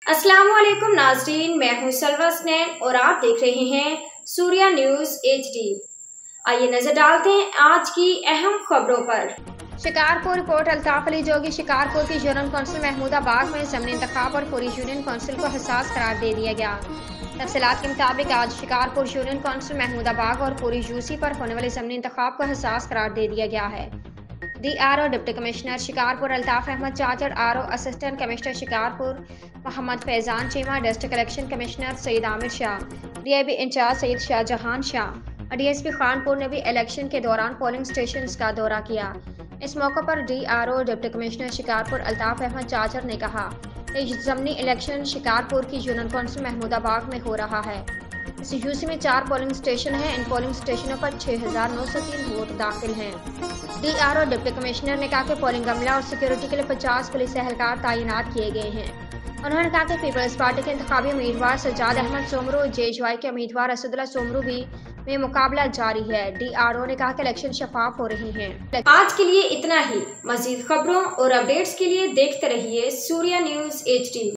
अस्सलाम वालेकुम नाज़रीन, मैं हूं सलवा स्नैन और आप देख रहे हैं सूर्या न्यूज़ HD। आइए नजर डालते हैं आज की अहम खबरों पर। शिकारपुर रिपोर्ट अल्ताफ अली जोगी। शिकारपुर की यूनियन कौंसिल महमूदा बाग में ज़मीनी इंतखाब और पूरी यूनियन कौंसिल को हसास करार दे दिया गया। तफसीलात के मुताबिक आज शिकारपुर यूनियन कौंसिल महमूदा बाग और पूरी यूसी पर होने वाले ज़मीनी इंतखाब को हसास करार दे दिया गया है। DRO deputy commissioner Shikarpur Altaf Ahmed Chachar, RO assistant commissioner Shikarpur Mohammad Faizan Cheema, district election commissioner Saeed Aamir Shah, DIB incharge Saeed Shahjahan Shah और DSP खानपुर ने भी इलेक्शन के दौरान पोलिंग स्टेशन का दौरा किया। इस मौके पर DRO deputy commissioner Shikarpur Altaf Ahmed Chachar ने कहा कि ज़मीनी इलेक्शन शिकारपुर की यूनियन कौंसिल महमूदा बाग में हो रहा है। इस यूसी में 4 पोलिंग स्टेशन हैं। इन पोलिंग स्टेशनों पर 6903 वोट दाखिल हैं। DRO डिप्टी कमिश्नर ने कहा कि पोलिंग अमला और सिक्योरिटी के लिए 50 पुलिस एहलकार तैनात किए गए हैं। उन्होंने कहा कि पीपल्स पार्टी के इंतखाबी उम्मीदवार सज्जाद अहमद सोमरू, JY के उम्मीदवार असदुल्ला सोमरू भी में मुकाबला जारी है। DRO ने कहा कि इलेक्शन शफाफ हो रही हैं। आज के लिए इतना ही। मजीद खबरों और अपडेट्स के लिए देखते रहिए सूर्या न्यूज़ HD।